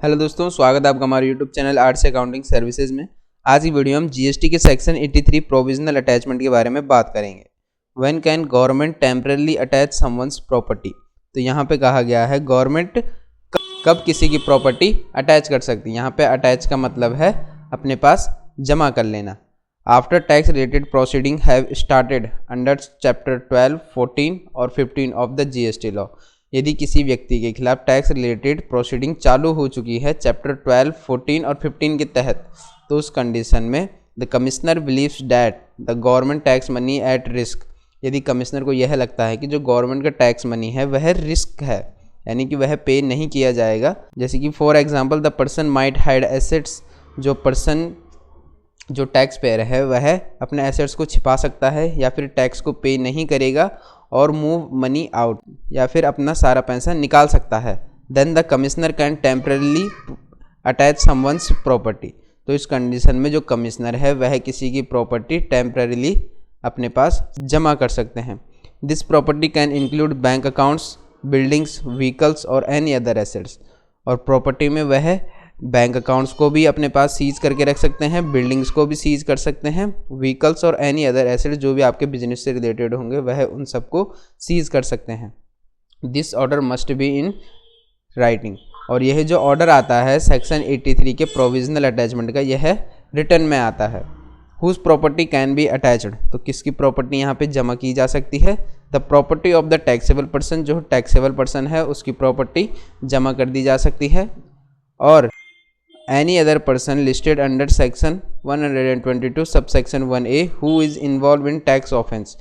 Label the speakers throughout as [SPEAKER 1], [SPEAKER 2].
[SPEAKER 1] Hello दोस्तों, स्वागत है आपका हमारे YouTube channel arts accounting services में। आज की वीडियो हम जीएसटी के सेक्शन 83 प्रोविजनल अटैचमेंट के बारे में बात करेंगे। When can government temporarily attach someone's property. तो यहाँ पे कहा गया है गवर्नमेंट कब किसी की प्रॉपर्टी अटैच कर सकती है। यहाँ पे अटैच का मतलब है अपने पास जमा कर लेना। After tax related proceeding have started under chapter 12, 14 और 15 ऑफ द जीएसटी लॉ। यदि किसी व्यक्ति के खिलाफ टैक्स रिलेटेड प्रोसीडिंग चालू हो चुकी है चैप्टर 12, 14 और 15 के तहत, तो उस कंडीशन में the commissioner believes that the government tax money at risk. यदि कमिश्नर को यह लगता है कि जो गवर्नमेंट का टैक्स मनी है वह रिस्क है, यानी कि वह पे नहीं किया जाएगा। जैसे कि for example the person might hide assets. जो पर्सन जो टैक्स पेयर है वह अपने एसेट्स को छिपा सकता है या फिर टैक्स को पे नहीं करेगा और मूव मनी आउट, या फिर अपना सारा पैसा निकाल सकता है। Then the commissioner can temporarily attach someone's property. तो इस कंडीशन में जो कमिश्नर है वह किसी की प्रॉपर्टी टेम्परली अपने पास जमा कर सकते हैं। This property can include bank accounts, buildings, vehicles और एनी अदर एसेट्स। और प्रॉपर्टी में वह बैंक अकाउंट्स को भी अपने पास सीज करके रख सकते हैं, बिल्डिंग्स को भी सीज कर सकते हैं, व्हीकल्स और एनी अदर एसेट्स जो भी आपके बिजनेस से रिलेटेड होंगे वह उन सबको सीज कर सकते हैं। This order must be in writing. और यह जो ऑर्डर आता है सेक्शन 83 के प्रोविजनल अटैचमेंट का, यह रिटर्न में आता है। Whose property can be attached. तो किसकी प्रॉपर्टी यहाँ पे जमा की जा सकती है? The property of the taxable person. जो टैक्सेबल पर्सन है उसकी प्रॉपर्टी जमा कर दी जा सकती है। और any other person listed under section 122 subsection 1A who is involved in tax offense।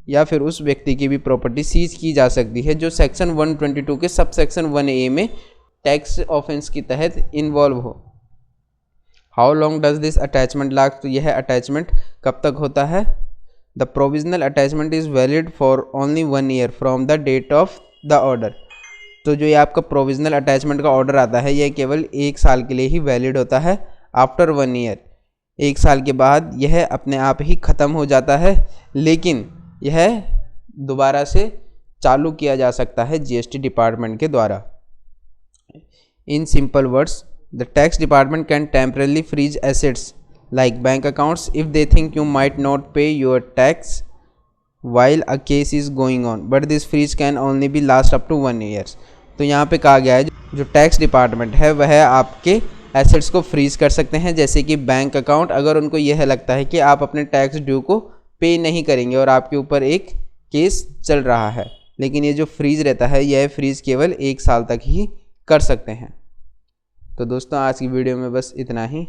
[SPEAKER 1] या फिर उस व्यक्ति की भी प्रॉपर्टी सीज की जा सकती है जो सेक्शन 122 के सबसेक्शन 1A में टैक्स ऑफेंस के तहत इन्वॉल्व हो। How long does this attachment last. तो यह अटैचमेंट कब तक होता है? The provisional attachment is valid for only 1 year from the date of the order. तो जो ये आपका प्रोविजनल अटैचमेंट का ऑर्डर आता है यह केवल 1 साल के लिए ही वैलिड होता है। आफ्टर 1 ईयर, 1 साल के बाद यह अपने आप ही ख़त्म हो जाता है, लेकिन यह दोबारा से चालू किया जा सकता है जीएसटी डिपार्टमेंट के द्वारा। In simple words, the tax department can temporarily freeze assets like bank accounts if they think you might not pay your tax while a case is going on, but this freeze can only be last up to 1 year। तो यहाँ पे कहा गया है जो tax department है वह आपके एसेट्स को फ्रीज कर सकते हैं, जैसे कि बैंक अकाउंट। अगर उनको यह लगता है कि आप अपने टैक्स ड्यू को पे नहीं करेंगे और आपके ऊपर एक केस चल रहा है, लेकिन ये जो फ्रीज रहता है यह फ्रीज केवल 1 साल तक ही कर सकते हैं। तो दोस्तों आज की वीडियो में बस इतना ही।